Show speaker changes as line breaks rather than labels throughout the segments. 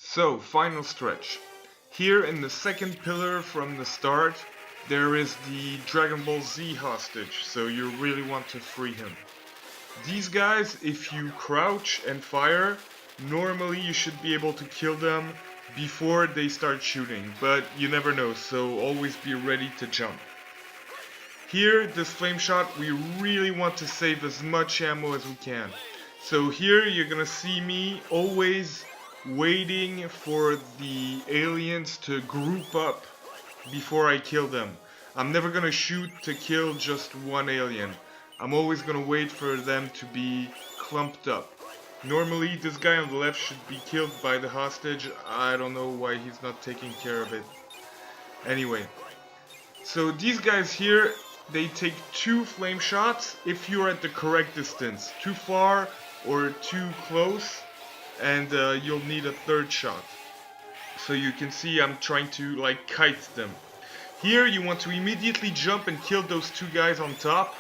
So, final stretch. Here in the second pillar from the start, there is the Dragon Ball Z hostage, so you really want to free him. These guys, if you crouch and fire, normally you should be able to kill them before they start shooting, but you never know, so always be ready to jump. Here, this flame shot, we really want to save as much ammo as we can. So here you're gonna see me always waiting for the aliens to group up before I kill them. I'm never gonna shoot to kill just one alien. I'm always gonna wait for them to be clumped up. Normally this guy on the left should be killed by the hostage. I don't know why he's not taking care of it. Anyway, so these guys here, they take 2 flame shots if you're at the correct distance. Too far or too close, and you'll need a 3rd shot. So you can see I'm trying to like kite them. Here you want to immediately jump and kill those 2 guys on top.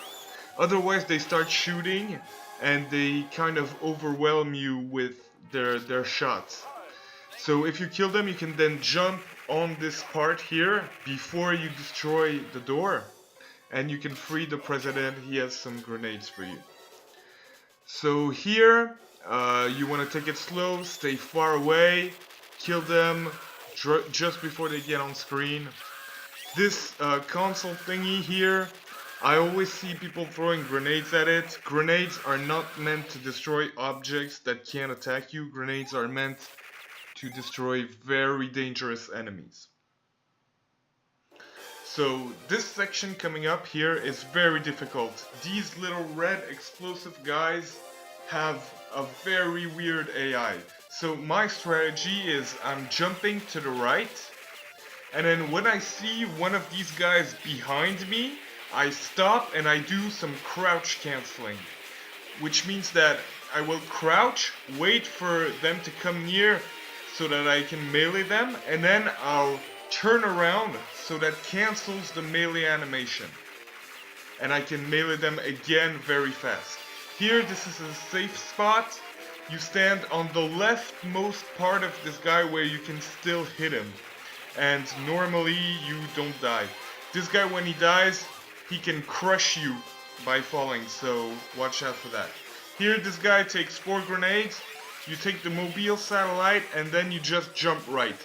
Otherwise they start shooting and they kind of overwhelm you with their shots. So if you kill them, you can then jump on this part here before you destroy the door, and you can free the president. He has some grenades for you. So here you want to take it slow, stay far away, kill them just before they get on screen. This console thingy here, I always see people throwing grenades at it. Grenades are not meant to destroy objects that can't attack you. Grenades are meant to destroy very dangerous enemies. So this section coming up here is very difficult. These little red explosive guys have a very weird AI. So my strategy is I'm jumping to the right, and then when I see one of these guys behind me, I stop and I do some crouch canceling. Which means that I will crouch, wait for them to come near so that I can melee them, and then I'll turn around so that cancels the melee animation. And I can melee them again very fast. Here, this is a safe spot. You stand on the leftmost part of this guy where you can still hit him. And normally you don't die. This guy, when he dies, he can crush you by falling, so watch out for that. Here, this guy takes 4 grenades. You take the mobile satellite and then you just jump right.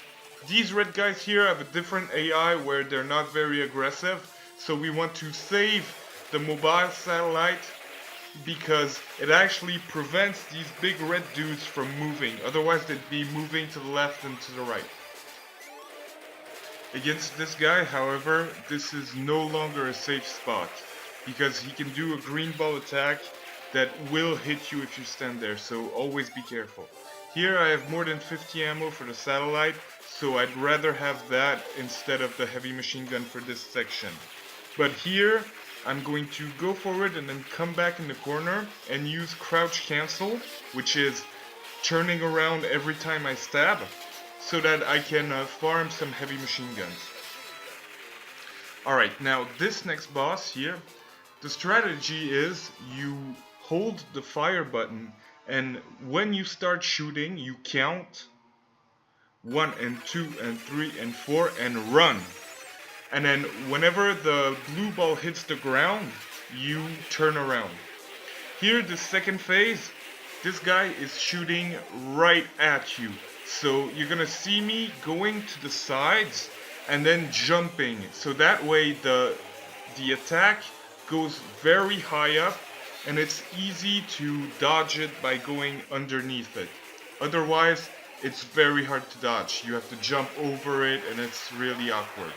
These red guys here have a different AI where they're not very aggressive, so we want to save the mobile satellite because it actually prevents these big red dudes from moving. Otherwise they'd be moving to the left and to the right. Against this guy, however, this is no longer a safe spot because he can do a green ball attack that will hit you if you stand there, so always be careful. Here I have more than 50 ammo for the satellite, so I'd rather have that instead of the heavy machine gun for this section. But here, I'm going to go forward and then come back in the corner and use crouch cancel, which is turning around every time I stab, so that I can farm some heavy machine guns. Alright, now this next boss here, the strategy is you hold the fire button, and when you start shooting, you count 1 and 2 and 3 and 4 and run. And then whenever the blue ball hits the ground, you turn around. Here, the second phase, this guy is shooting right at you. So you're gonna see me going to the sides and then jumping. So that way the attack goes very high up and it's easy to dodge it by going underneath it. Otherwise, it's very hard to dodge. You have to jump over it and it's really awkward.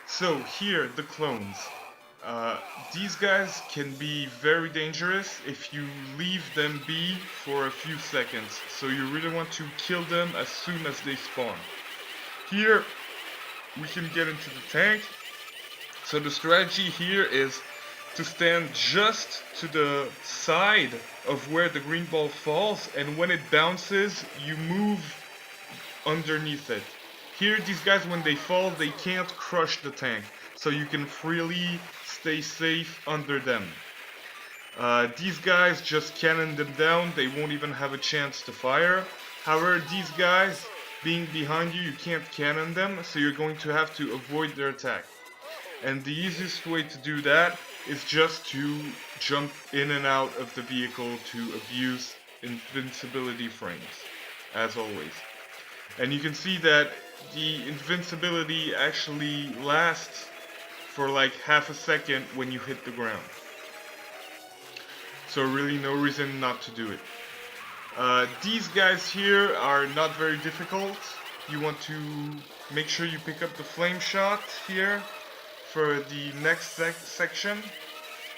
So here, the clones. These guys can be very dangerous if you leave them be for a few seconds. So you really want to kill them as soon as they spawn. Here, we can get into the tank. So the strategy here is to stand just to the side of where the green ball falls, and when it bounces, you move underneath it. Here, these guys, when they fall, they can't crush the tank. so you can freely stay safe under them. These guys just cannon them down, they won't even have a chance to fire. However, these guys being behind you, you can't cannon them, so you're going to have to avoid their attack. And the easiest way to do that is just to jump in and out of the vehicle to abuse invincibility frames, as always. And you can see that the invincibility actually lasts for like half a second when you hit the ground. So really no reason not to do it. These guys here are not very difficult. You want to make sure you pick up the flame shot here for the next section.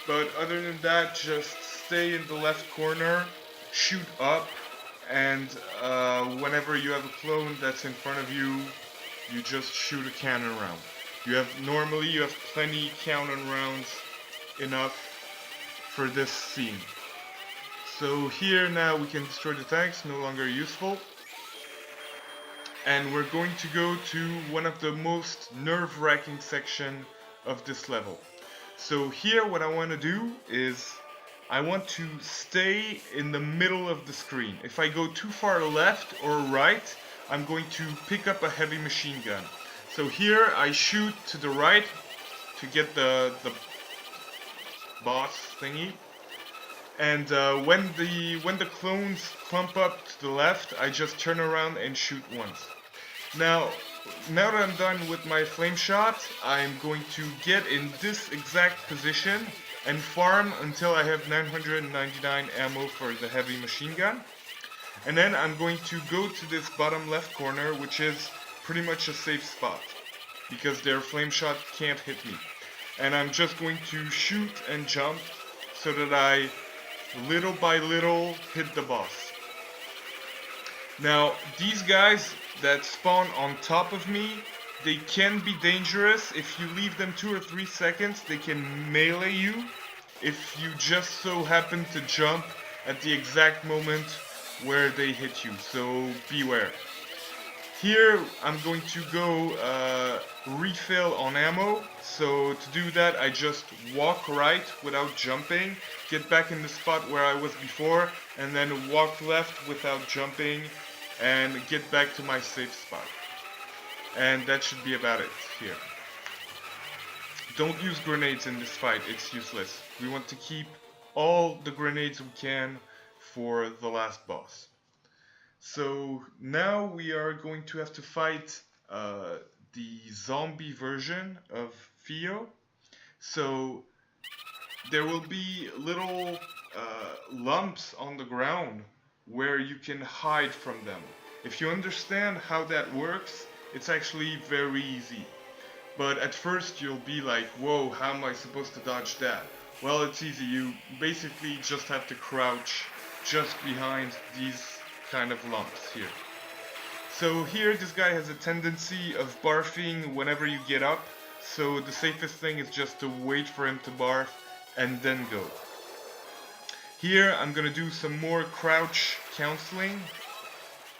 But other than that, just stay in the left corner, shoot up, and whenever you have a clone that's in front of you, you just shoot a cannon round. Normally you have plenty cannon rounds enough for this scene. So here now we can destroy the tanks, no longer useful. And we're going to go to one of the most nerve-wracking section of this level. So here what I want to do is I want to stay in the middle of the screen. If I go too far left or right, I'm going to pick up a heavy machine gun. So here I shoot to the right to get the boss thingy. And when the clones clump up to the left, I just turn around and shoot once. Now that I'm done with my flame shot, I'm going to get in this exact position and farm until I have 999 ammo for the heavy machine gun. And then I'm going to go to this bottom left corner, which is pretty much a safe spot, because their flame shot can't hit me. And I'm just going to shoot and jump so that I little by little hit the boss. Now these guys that spawn on top of me, they can be dangerous. If you leave them 2 or 3 seconds, they can melee you if you just so happen to jump at the exact moment where they hit you, so beware. Here I'm going to go refill on ammo, so to do that I just walk right without jumping, get back in the spot where I was before, and then walk left without jumping and get back to my safe spot. And that should be about it here. Don't use grenades in this fight, it's useless. We want to keep all the grenades we can for the last boss. So now we are going to have to fight the zombie version of Theo. So there will be little lumps on the ground where you can hide from them. If you understand how that works, it's actually very easy. But at first you'll be like, whoa, how am I supposed to dodge that? Well, it's easy. You basically just have to crouch just behind these kind of lumps here. So here this guy has a tendency of barfing whenever you get up, so the safest thing is just to wait for him to barf and then go. Here I'm gonna do some more crouch canceling.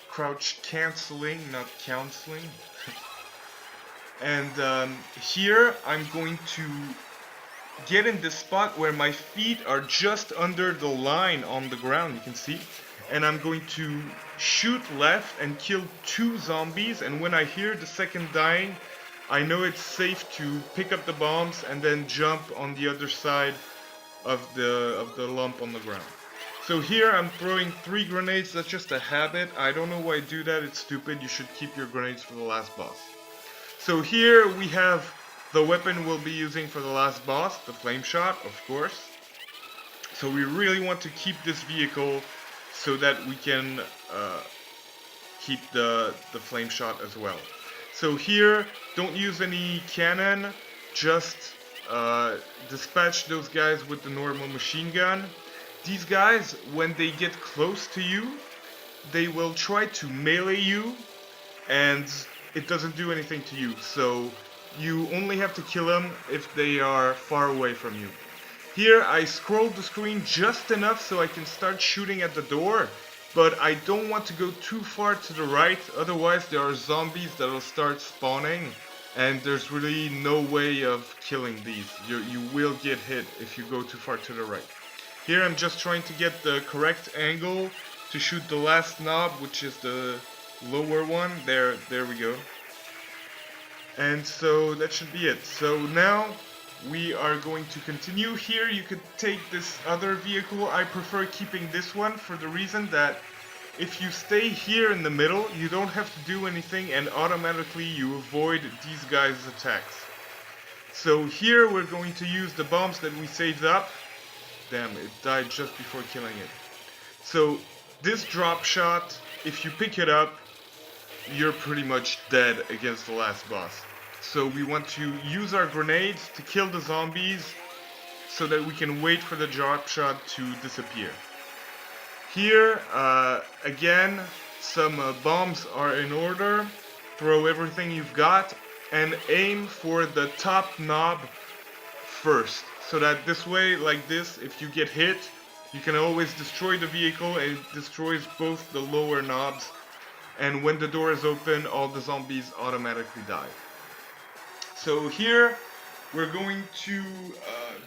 Crouch canceling, not counseling. And here I'm going to get in this spot where my feet are just under the line on the ground, you can see. And I'm going to shoot left and kill 2 zombies, and when I hear the second dying, I know it's safe to pick up the bombs and then jump on the other side of the lump on the ground. So here I'm throwing 3 grenades, that's just a habit. I don't know why I do that, it's stupid. You should keep your grenades for the last boss. So here we have the weapon we'll be using for the last boss, the flame shot, of course. So we really want to keep this vehicle so that we can keep the flame shot as well. So here, don't use any cannon, just dispatch those guys with the normal machine gun. These guys, when they get close to you, they will try to melee you, and it doesn't do anything to you. So you only have to kill them if they are far away from you. Here I scrolled the screen just enough so I can start shooting at the door, but I don't want to go too far to the right, otherwise there are zombies that will start spawning and there's really no way of killing these. You will get hit if you go too far to the right. Here I'm just trying to get the correct angle to shoot the last knob, which is the lower one. There we go. And so that should be it. So now we are going to continue. Here you could take this other vehicle. I prefer keeping this one for the reason that if you stay here in the middle, you don't have to do anything and automatically you avoid these guys' attacks. So here we're going to use the bombs that we saved up. Damn, it died just before killing it. So this drop shot, if you pick it up, you're pretty much dead against the last boss. So we want to use our grenades to kill the zombies so that we can wait for the drop shot to disappear. Here, again, some bombs are in order. Throw everything you've got and aim for the top knob first. So that this way, like this, if you get hit, you can always destroy the vehicle and it destroys both the lower knobs. And when the door is open, all the zombies automatically die. So here, we're going to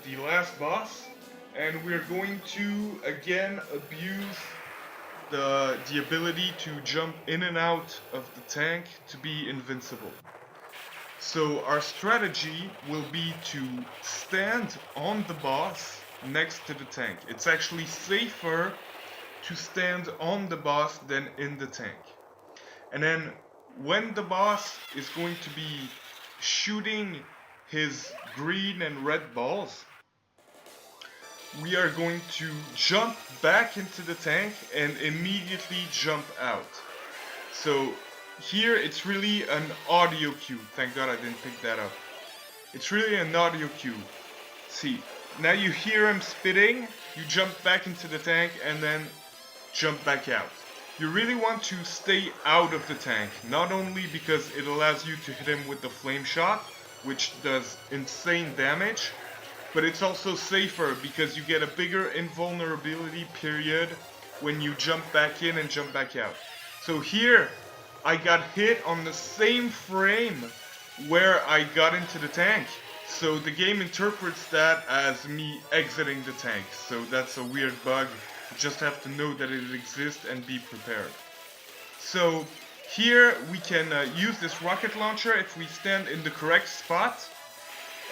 the last boss, and we're going to again abuse the ability to jump in and out of the tank to be invincible. So our strategy will be to stand on the boss next to the tank. It's actually safer to stand on the boss than in the tank. And then when the boss is going to be shooting his green and red balls, we are going to jump back into the tank and immediately jump out. So here it's really an audio cue. Thank God I didn't pick that up. It's really an audio cue. See, now you hear him spitting, you jump back into the tank and then jump back out. You really want to stay out of the tank, not only because it allows you to hit him with the flame shot, which does insane damage, but it's also safer because you get a bigger invulnerability period when you jump back in and jump back out. So here, I got hit on the same frame where I got into the tank. So the game interprets that as me exiting the tank. So that's a weird bug. You just have to know that it exists and be prepared. So here we can use this rocket launcher if we stand in the correct spot.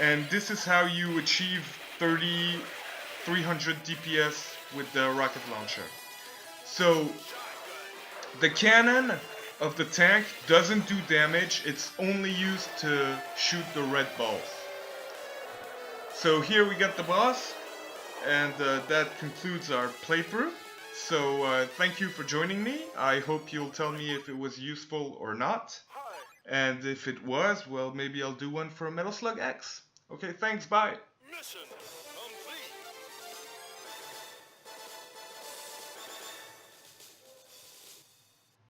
And this is how you achieve 300 DPS with the rocket launcher. So the cannon of the tank doesn't do damage, it's only used to shoot the red balls. So here we got the boss, and that concludes our playthrough. So thank you for joining me. I hope you'll tell me if it was useful or not. And if it was, well, maybe I'll do one for Metal Slug X. Okay, thanks, bye. Mission.